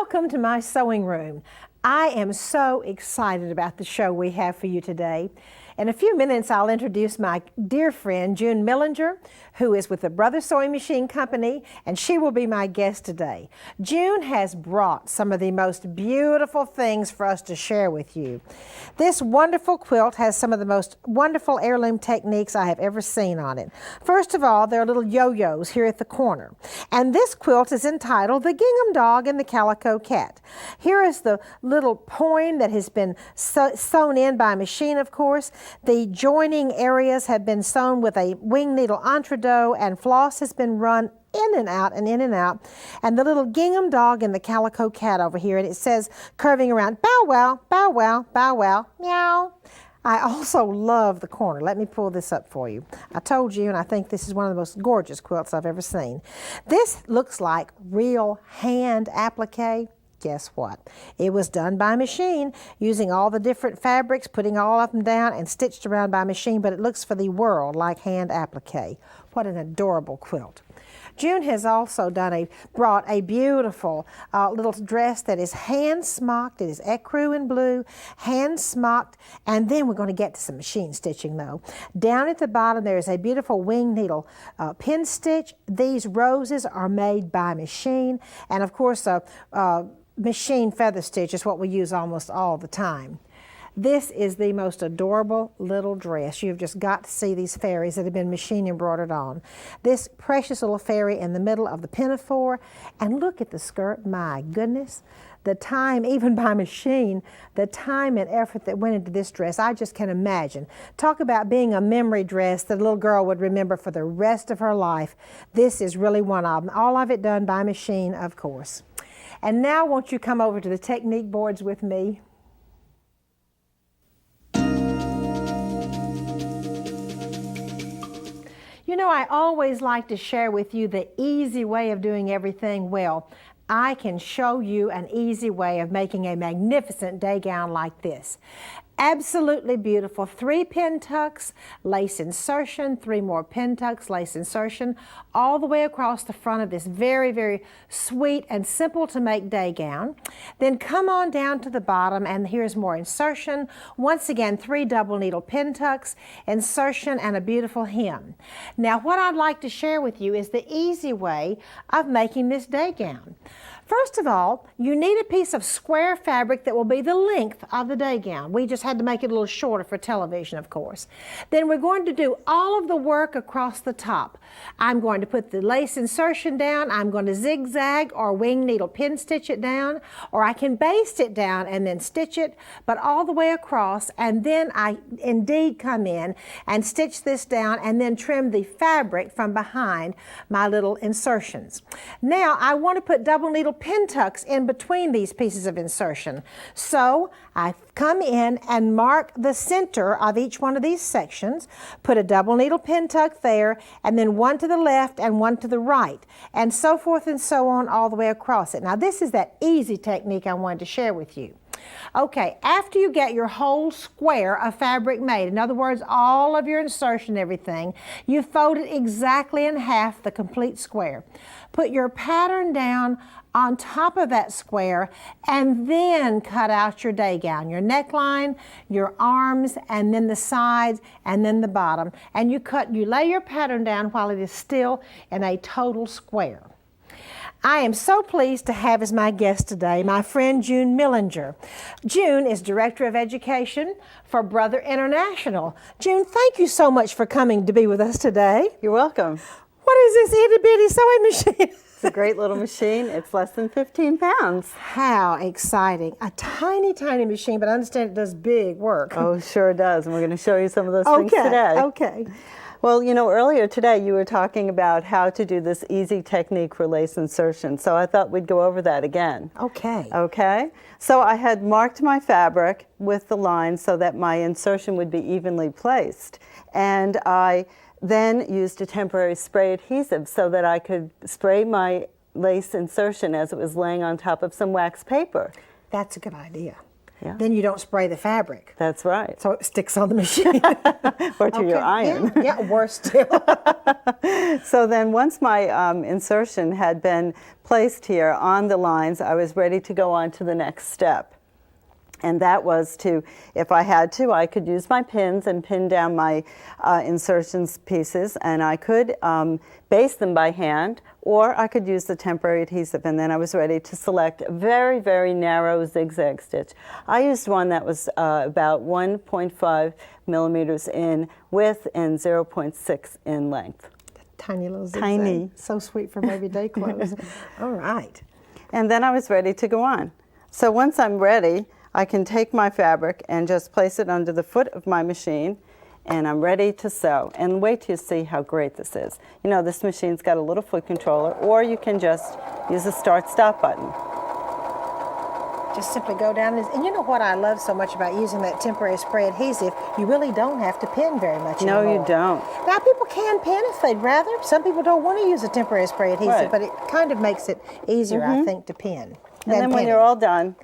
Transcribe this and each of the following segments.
Welcome to my sewing room. I am so excited about the show we have for you today. In a few minutes, I'll introduce my dear friend, June Millinger, who is with the Brothers Sewing Machine Company, and she will be my guest today. June has brought some of the most beautiful things for us to share with you. This wonderful quilt has some of the most wonderful heirloom techniques I have ever seen on it. First of all, there are little yo-yos here at the corner. And this quilt is entitled The Gingham Dog and the Calico Cat. Here is the little poem that has been sewn in by machine, of course. The joining areas have been sewn with a wing needle entredot, and floss has been run in and out and in and out. And the little gingham dog and the calico cat over here, and it says, curving around, bow wow, bow wow, bow wow, meow. I also love the corner. Let me pull this up for you. I told you, and I think this is one of the most gorgeous quilts I've ever seen. This looks like real hand applique. Guess what? It was done by machine, using all the different fabrics, putting all of them down and stitched around by machine, but it looks for the world like hand applique. What an adorable quilt. June has also brought a beautiful little dress that is hand smocked. It is ecru in blue, hand smocked, and then we're going to get to some machine stitching though. Down at the bottom there is a beautiful wing needle pin stitch. These roses are made by machine, and of course machine feather stitch is what we use almost all the time. This is the most adorable little dress. You've just got to see these fairies that have been machine embroidered on. This precious little fairy in the middle of the pinafore, and look at the skirt. My goodness, the time, even by machine, the time and effort that went into this dress, I just can imagine. Talk about being a memory dress that a little girl would remember for the rest of her life. This is really one of them. All of it done by machine, of course. And now won't you come over to the technique boards with me? You know, I always like to share with you the easy way of doing everything well. I can show you an easy way of making a magnificent day gown like this. Absolutely beautiful. 3 pin tucks, lace insertion, 3 more pin tucks, lace insertion, all the way across the front of this very, very sweet and simple to make day gown. Then come on down to the bottom, and here's more insertion. Once again, 3 double needle pin tucks, insertion, and a beautiful hem. Now, what I'd like to share with you is the easy way of making this day gown. First of all, you need a piece of square fabric that will be the length of the day gown. We just had to make it a little shorter for television, of course. Then we're going to do all of the work across the top. I'm going to put the lace insertion down. I'm going to zigzag or wing needle pin stitch it down, or I can baste it down and then stitch it, but all the way across, and then I indeed come in and stitch this down and then trim the fabric from behind my little insertions. Now I want to put double needle pin tucks in between these pieces of insertion. So I come in and mark the center of each one of these sections, put a double needle pin tuck there, and then one to the left and one to the right, and so forth and so on all the way across it. Now this is that easy technique I wanted to share with you. Okay, after you get your whole square of fabric made, in other words, all of your insertion and everything, you fold it exactly in half, the complete square. Put your pattern down on top of that square, and then cut out your day gown, your neckline, your arms, and then the sides, and then the bottom. And you lay your pattern down while it is still in a total square. I am so pleased to have as my guest today my friend June Millinger. June is Director of Education for Brother International. June, thank you so much for coming to be with us today. You're welcome. What is this itty bitty sewing machine? It's a great little machine. It's less than 15 pounds. How exciting. A tiny, tiny machine, but I understand it does big work. Oh, sure does. And we're going to show you some of those things today. Okay. Well, you know, earlier today you were talking about how to do this easy technique for lace insertion. So I thought we'd go over that again. Okay. Okay. So I had marked my fabric with the lines so that my insertion would be evenly placed. And I then used a temporary spray adhesive so that I could spray my lace insertion as it was laying on top of some wax paper. That's a good idea. Yeah. then you don't spray the fabric. That's right. So it sticks on the machine. Or to your iron. Yeah, worse still. So then once my insertion had been placed here on the lines, I was ready to go on to the next step. And that was to, if I had to, I could use my pins and pin down my insertions pieces, and I could baste them by hand, or I could use the temporary adhesive, and then I was ready to select a very, very narrow zigzag stitch. I used one that was about 1.5 millimeters in width and 0.6 in length. Tiny little zigzag. Tiny. So sweet for baby day clothes. All right. And then I was ready to go on. So once I'm ready, I can take my fabric and just place it under the foot of my machine, and I'm ready to sew. And wait till you see how great this is. You know, this machine's got a little foot controller, or you can just use a start-stop button. Just simply go down. And you know what I love so much about using that temporary spray adhesive? You really don't have to pin very much anymore. No, you don't. Now, people can pin if they'd rather. Some people don't want to use a temporary spray adhesive, Right. but it kind of makes it easier, I think, to pin. And then when you're all done,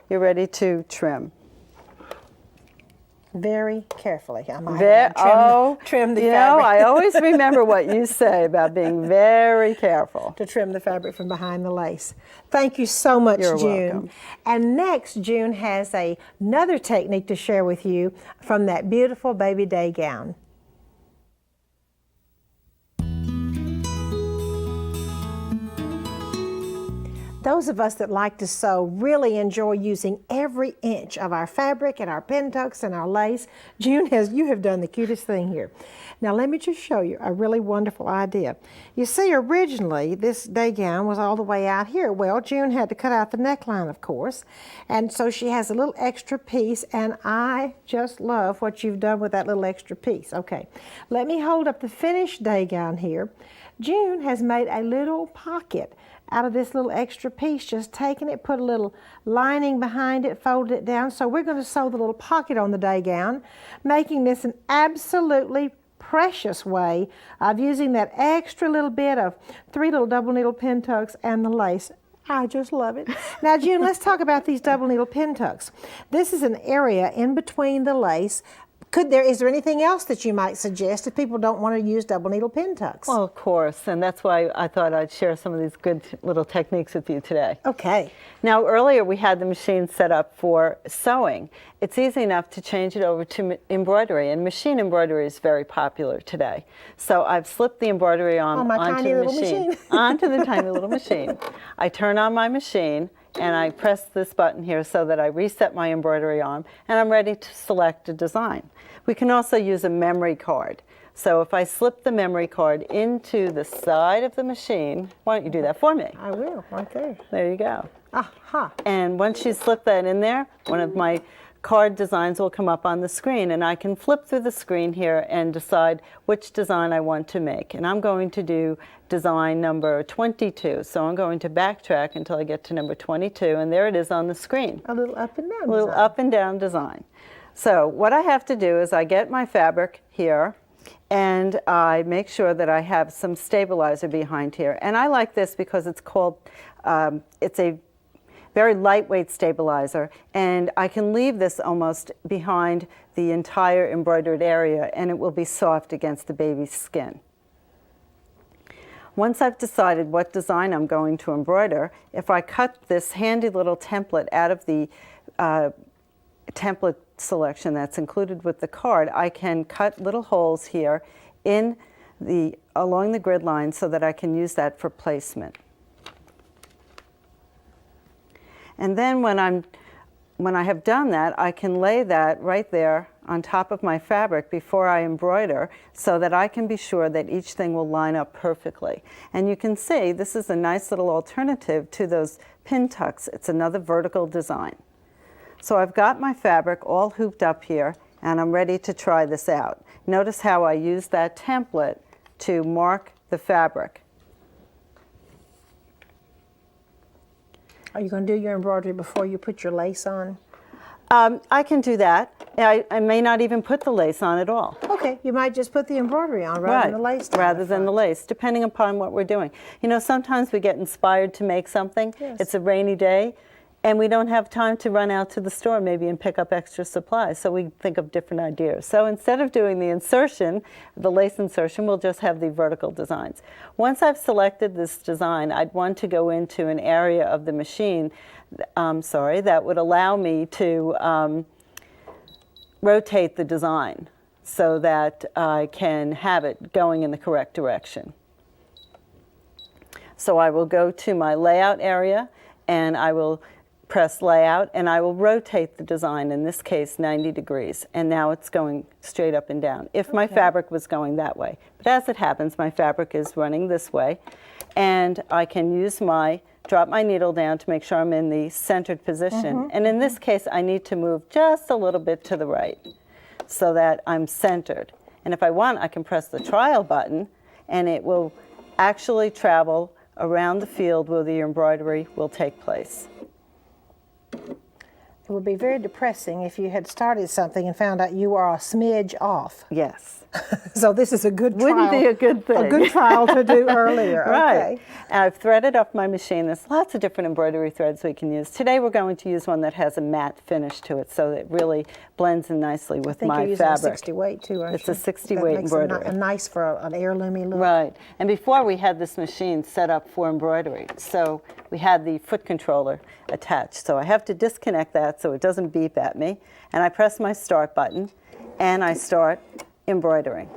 you're ready to trim. Very carefully. I might add, trim the you fabric. know, I always remember what you say about being very careful. To trim the fabric from behind the lace. Thank you so much, You're June. welcome. And next, June has another technique to share with you from that beautiful baby day gown. Those of us that like to sew really enjoy using every inch of our fabric and our pintucks and our lace. June, you have done the cutest thing here. Now let me just show you a really wonderful idea. You see, originally this day gown was all the way out here. Well, June had to cut out the neckline, of course, and so she has a little extra piece, and I just love what you've done with that little extra piece. Okay, let me hold up the finished day gown here. June has made a little pocket out of this little extra piece, just taking it, put a little lining behind it, folded it down. So we're going to sew the little pocket on the day gown, making this an absolutely precious way of using that extra little bit of 3 little double needle pintucks and the lace. I just love it. Now, June, let's talk about these double needle pintucks. This is an area in between the lace. Is there anything else that you might suggest if people don't want to use double needle pintucks? Well, of course, and that's why I thought I'd share some of these good little techniques with you today. Okay. Now, earlier we had the machine set up for sewing. It's easy enough to change it over to embroidery, and machine embroidery is very popular today. So I've slipped the embroidery onto the machine. Onto the tiny little machine. I turn on my machine, and I press this button here so that I reset my embroidery arm, and I'm ready to select a design. We can also use a memory card. So if I slip the memory card into the side of the machine, why don't you do that for me? I will, right there. There you go. Aha. And once you slip that in there, one of my card designs will come up on the screen, and I can flip through the screen here and decide which design I want to make. And I'm going to do design number 22. So I'm going to backtrack until I get to number 22, and there it is on the screen. A little up and down A little design. up and down design. So what I have to do is I get my fabric here, and I make sure that I have some stabilizer behind here. And I like this because it's called, it's a very lightweight stabilizer, and I can leave this almost behind the entire embroidered area, and it will be soft against the baby's skin. Once I've decided what design I'm going to embroider, if I cut this handy little template out of the template selection that's included with the card, I can cut little holes here along the grid line so that I can use that for placement. And then when I have done that, I can lay that right there on top of my fabric before I embroider, so that I can be sure that each thing will line up perfectly. And you can see this is a nice little alternative to those pin tucks. It's another vertical design. So I've got my fabric all hooped up here, and I'm ready to try this out. Notice how I use that template to mark the fabric. Are you going to do your embroidery before you put your lace on? I can do that. I may not even put the lace on at all. Okay, you might just put the embroidery on rather than the lace. Rather than the lace, depending upon what we're doing. You know, sometimes we get inspired to make something. Yes. It's a rainy day, And we don't have time to run out to the store maybe and pick up extra supplies, so we think of different ideas. So instead of doing the insertion, the lace insertion, we'll just have the vertical designs. Once I've selected this design, I'd want to go into an area of the machine, that would allow me to rotate the design so that I can have it going in the correct direction. So I will go to my layout area and I will press layout and I will rotate the design, in this case 90 degrees, and now it's going straight up and down if my fabric was going that way. But as it happens, my fabric is running this way, and I can use drop my needle down to make sure I'm in the centered position. And in this case, I need to move just a little bit to the right so that I'm centered. And if I want, I can press the trial button and it will actually travel around the field where the embroidery will take place. It would be very depressing if you had started something and found out you were a smidge off. Yes. So this is a good trial. Wouldn't be a good thing. A good trial to do earlier. Right. Okay. And I've threaded up my machine. There's lots of different embroidery threads we can use. Today we're going to use one that has a matte finish to it, so it really blends in nicely with my fabric. I think you're using a 60 weight too, aren't It's you? a 60 weight embroidery. A nice for an heirloomy look. Right. And before we had this machine set up for embroidery, so we had the foot controller attached. So I have to disconnect that so it doesn't beep at me. And I press my start button and I start embroidering.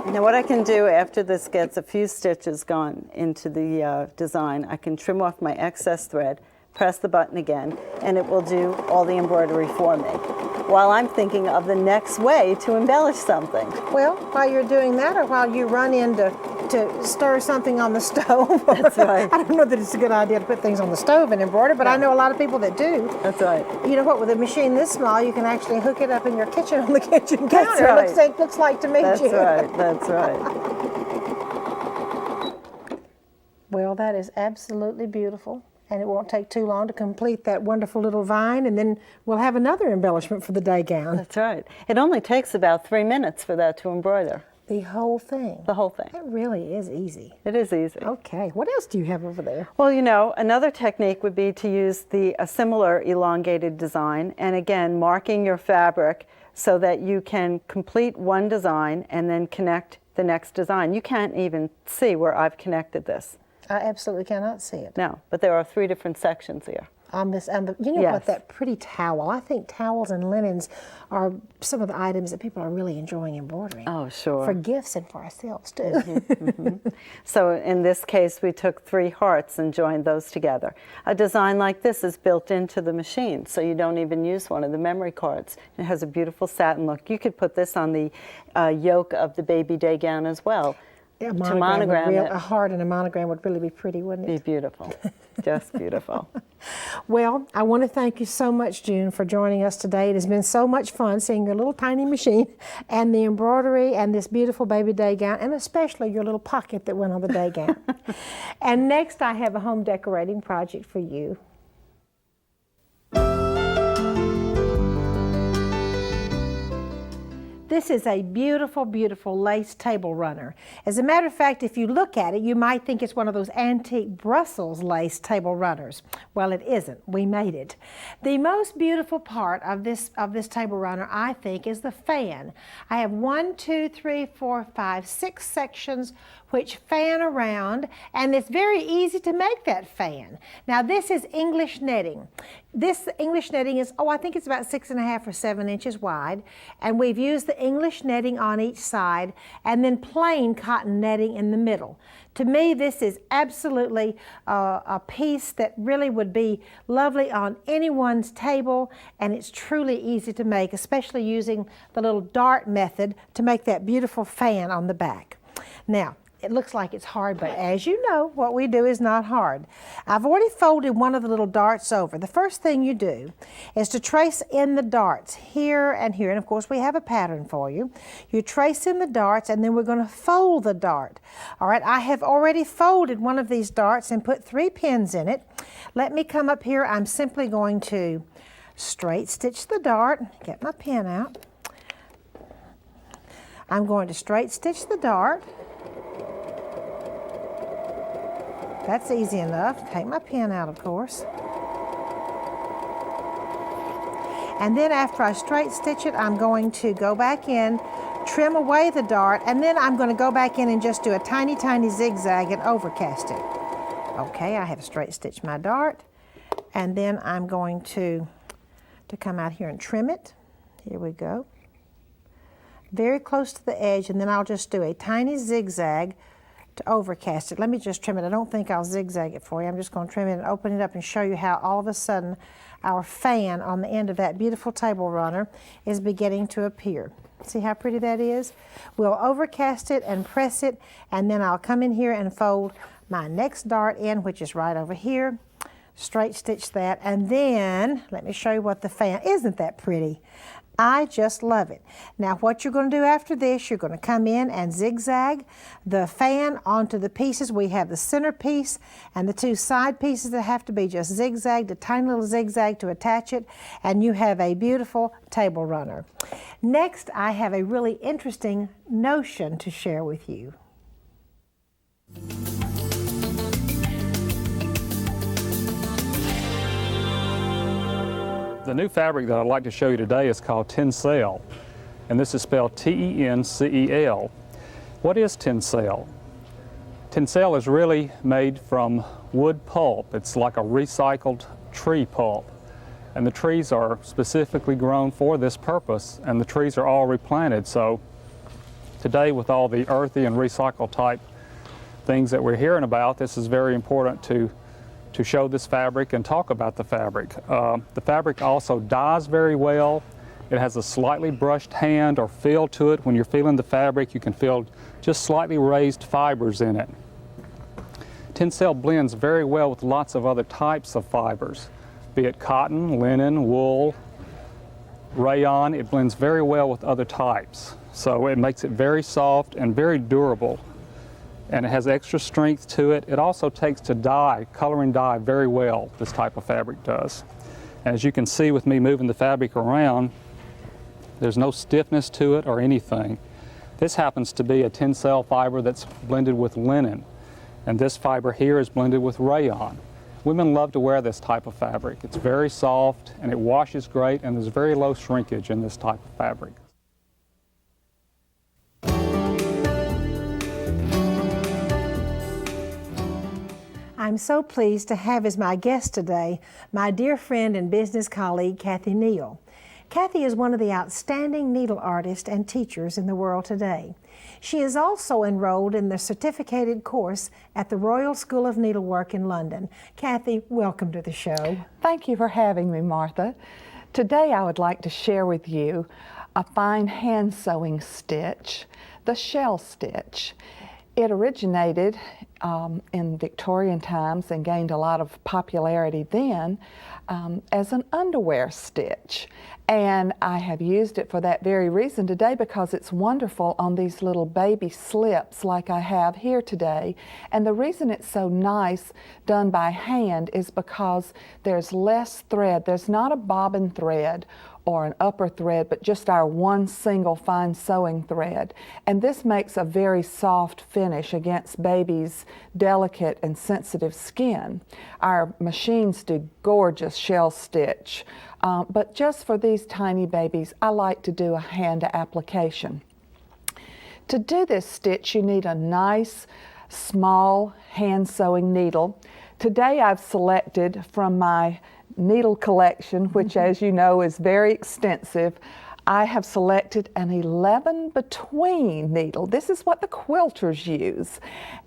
Now what I can do after this gets a few stitches gone into the design, I can trim off my excess thread, press the button again, and it will do all the embroidery for me, while I'm thinking of the next way to embellish something. Well, while you're doing that, or while you run in to stir something on the stove. That's right. I don't know that it's a good idea to put things on the stove and embroider, but I know a lot of people that do. That's right. You know what, with a machine this small, you can actually hook it up in your kitchen on the kitchen That's counter. right. It looks like to me, That's June. right. That's right. Well, that is absolutely beautiful. And it won't take too long to complete that wonderful little vine, and then we'll have another embellishment for the day gown. That's right. It only takes about 3 minutes for that to embroider. The whole thing. The whole thing. That really is easy. It is easy. Okay, what else do you have over there? Well, you know, another technique would be to use a similar elongated design, and again, marking your fabric so that you can complete one design and then connect the next design. You can't even see where I've connected this. I absolutely cannot see it. No, but there are 3 different sections here. On this, and you know Yes. what, that pretty towel. I think towels and linens are some of the items that people are really enjoying embroidering. Oh, sure. For gifts and for ourselves too. So in this case, we took 3 hearts and joined those together. A design like this is built into the machine, so you don't even use one of the memory cards. It has a beautiful satin look. You could put this on the yoke of the baby day gown as well. A to monogram it. a heart and a monogram would really be pretty, wouldn't Be it? beautiful, just beautiful. Well, I want to thank you so much, June, for joining us today. It has been so much fun seeing your little tiny machine and the embroidery and this beautiful baby day gown, and especially your little pocket that went on the day gown. And next, I have a home decorating project for you. This is a beautiful, beautiful lace table runner. As a matter of fact, if you look at it, you might think it's one of those antique Brussels lace table runners. Well, it isn't. We made it. The most beautiful part of this table runner, I think, is the fan. I have 6 sections which fan around, and it's very easy to make that fan. Now, this is English netting. This English netting is, I think it's about 6.5 or 7 inches wide, and we've used the English netting on each side and then plain cotton netting in the middle. To me, this is absolutely a piece that really would be lovely on anyone's table, and it's truly easy to make, especially using the little dart method to make that beautiful fan on the back. Now, it looks like it's hard, but as you know, what we do is not hard. I've already folded one of the little darts over. The first thing you do is to trace in the darts here and here, and of course we have a pattern for you. You trace in the darts, and then we're going to fold the dart. All right, I have already folded one of these darts and put 3 pins in it. Let me come up here. I'm simply going to straight stitch the dart, get my pin out. I'm going to straight stitch the dart. That's easy enough. Take my pin out, of course. And then after I straight stitch it, I'm going to go back in, trim away the dart, and then I'm going to go back in and just do a tiny, tiny zigzag and overcast it. Okay, I have straight stitched my dart, and then I'm going to come out here and trim it. Here we go. Very close to the edge, and then I'll just do a tiny zigzag to overcast it. Let me just trim it. I don't think I'll zigzag it for you. I'm just going to trim it and open it up and show you how all of a sudden our fan on the end of that beautiful table runner is beginning to appear. See how pretty that is? We'll overcast it and press it, and then I'll come in here and fold my next dart in, which is right over here. Straight stitch that, and then let me show you what the fan, isn't that pretty? I just love it. Now what you're going to do after this, you're going to come in and zigzag the fan onto the pieces. We have the center piece and the two side pieces that have to be just zigzagged, a tiny little zigzag to attach it, and you have a beautiful table runner. Next, I have a really interesting notion to share with you. The new fabric that I'd like to show you today is called Tencel, and this is spelled T-E-N-C-E-L. What is Tencel? Tencel is really made from wood pulp. It's like a recycled tree pulp, and the trees are specifically grown for this purpose, and the trees are all replanted. So today, with all the earthy and recycled type things that we're hearing about, this is very important to show this fabric and talk about the fabric. The fabric also dyes very well. It has a slightly brushed hand or feel to it. When you're feeling the fabric, you can feel just slightly raised fibers in it. Tencel blends very well with lots of other types of fibers, be it cotton, linen, wool, rayon. It blends very well with other types. So it makes it very soft and very durable. And it has extra strength to it. It also takes to dye, coloring dye very well, this type of fabric does. And as you can see with me moving the fabric around, there's no stiffness to it or anything. This happens to be a Tencel fiber that's blended with linen. And this fiber here is blended with rayon. Women love to wear this type of fabric. It's very soft and it washes great, and there's very low shrinkage in this type of fabric. I'm so pleased to have as my guest today my dear friend and business colleague, Kathy Neal. Kathy is one of the outstanding needle artists and teachers in the world today. She is also enrolled in the certificated course at the Royal School of Needlework in London. Kathy, welcome to the show. Thank you for having me, Martha. Today I would like to share with you a fine hand sewing stitch, the shell stitch. It originated in Victorian times and gained a lot of popularity then as an underwear stitch. And I have used it for that very reason today, because it's wonderful on these little baby slips like I have here today. And the reason it's so nice done by hand is because there's less thread. There's not a bobbin thread or an upper thread, but just our one single fine sewing thread. And this makes a very soft finish against babies' delicate and sensitive skin. Our machines do gorgeous shell stitch, but just for these tiny babies, I like to do a hand application. To do this stitch, you need a nice, small hand sewing needle. Today I've selected from my needle collection, which as you know is very extensive, I have selected an 11 between needle. This is what the quilters use,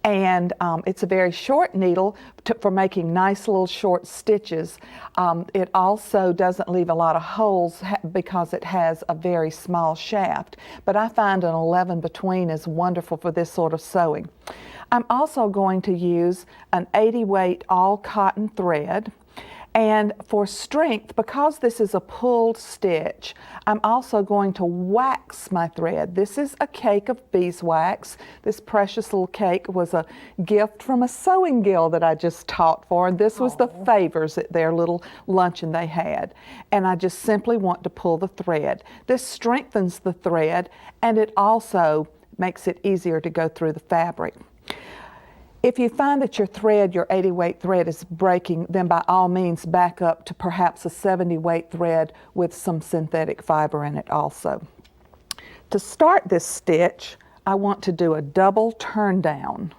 and it's a very short needle for making nice little short stitches. It also doesn't leave a lot of holes because it has a very small shaft, but I find an 11 between is wonderful for this sort of sewing. I'm also going to use an 80 weight all cotton thread. And for strength, because this is a pulled stitch, I'm also going to wax my thread. This is a cake of beeswax. This precious little cake was a gift from a sewing guild that I just taught for, and this was the favors at their little luncheon they had. And I just simply want to pull the thread. This strengthens the thread, and it also makes it easier to go through the fabric. If you find that your thread, your 80 weight thread is breaking, then by all means back up to perhaps a 70 weight thread with some synthetic fiber in it also. To start this stitch, I want to do a double turn down,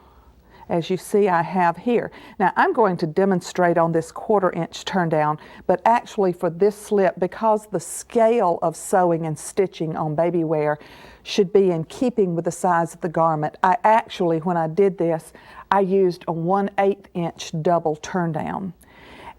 as you see I have here. Now I'm going to demonstrate on this 1/4 inch turn down, but actually for this slip, because the scale of sewing and stitching on baby wear should be in keeping with the size of the garment, I actually, when I did this, I used a 1/8 inch double turn down.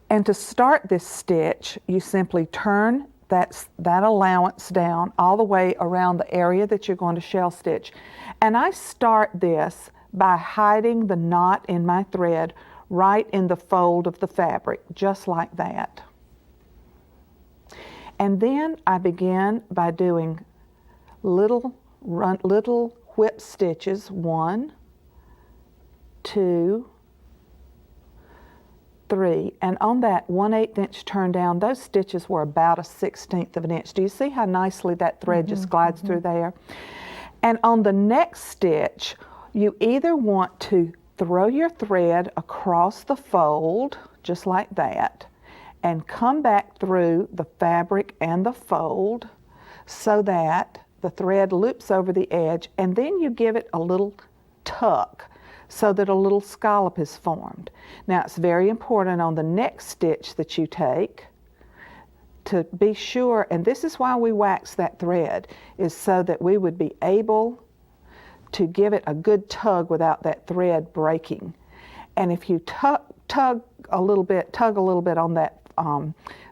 And to start this stitch, you simply turn that allowance down all the way around the area that you're going to shell stitch. And I start this by hiding the knot in my thread right in the fold of the fabric, just like that. And then I begin by doing little whip stitches, 1, 2, 3, and on that 1/8 inch turn down, those stitches were about a 1/16 of an inch. Do you see how nicely that thread just glides through there? And on the next stitch, you either want to throw your thread across the fold, just like that, and come back through the fabric and the fold so that the thread loops over the edge, and then you give it a little tuck so that a little scallop is formed. Now it's very important on the next stitch that you take to be sure, and this is why we wax that thread, is so that we would be able to give it a good tug without that thread breaking. And if you tug a little bit on that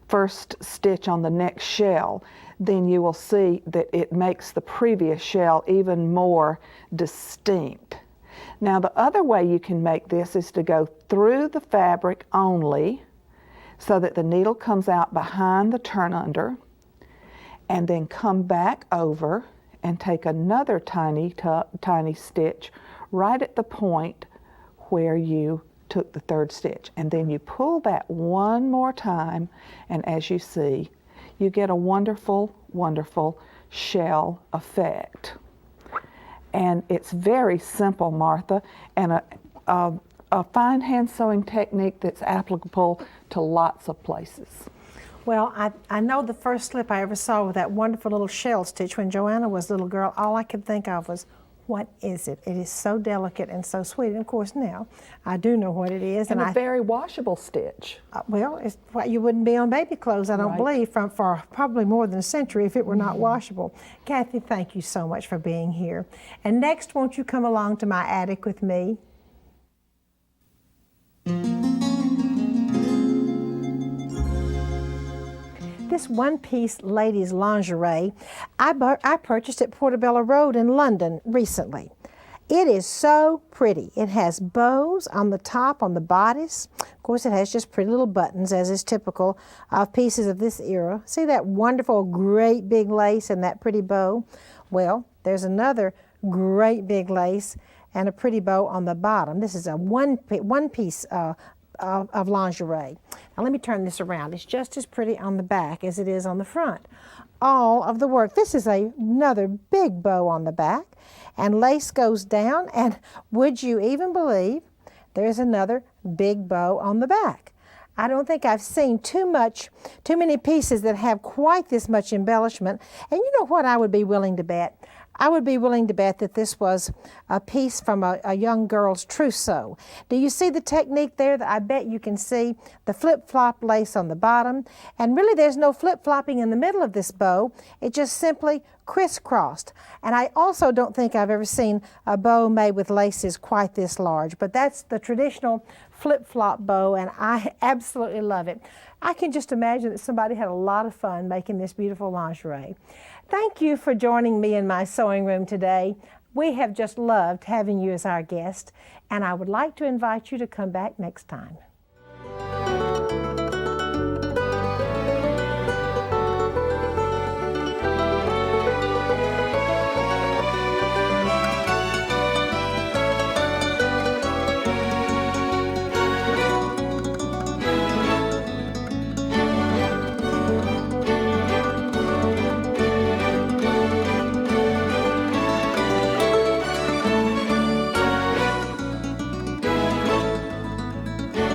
first stitch on the next shell, then you will see that it makes the previous shell even more distinct. Now the other way you can make this is to go through the fabric only so that the needle comes out behind the turn under, and then come back over and take another tiny stitch right at the point where you took the 3rd stitch. And then you pull that one more time, and as you see, you get a wonderful, wonderful shell effect. And it's very simple, Martha, and a fine hand sewing technique that's applicable to lots of places. Well, I know the first slip I ever saw with that wonderful little shell stitch when Joanna was a little girl, all I could think of was, what is it? It is so delicate and so sweet. And of course now, I do know what it is. And a very washable stitch. Well, it's what you wouldn't be on baby clothes, I don't believe, for probably more than a century if it were not washable. Kathy, thank you so much for being here. And next, won't you come along to my attic with me? This one-piece ladies lingerie, I purchased at Portobello Road in London recently. It is so pretty. It has bows on the top, on the bodice. Of course, it has just pretty little buttons, as is typical of pieces of this era. See that wonderful, great big lace and that pretty bow? Well, there's another great big lace and a pretty bow on the bottom. This is a one-piece of lingerie. Now let me turn this around. It's just as pretty on the back as it is on the front. All of the work. This is another big bow on the back, and lace goes down, and would you even believe there's another big bow on the back. I don't think I've seen too many pieces that have quite this much embellishment. And you know what I would be willing to bet? I would be willing to bet that this was a piece from a young girl's trousseau. Do you see the technique there? That I bet you can see the flip-flop lace on the bottom. And really there's no flip-flopping in the middle of this bow. It just simply crisscrossed. And I also don't think I've ever seen a bow made with laces quite this large. But that's the traditional flip-flop bow, and I absolutely love it. I can just imagine that somebody had a lot of fun making this beautiful lingerie. Thank you for joining me in my sewing room today. We have just loved having you as our guest, and I would like to invite you to come back next time.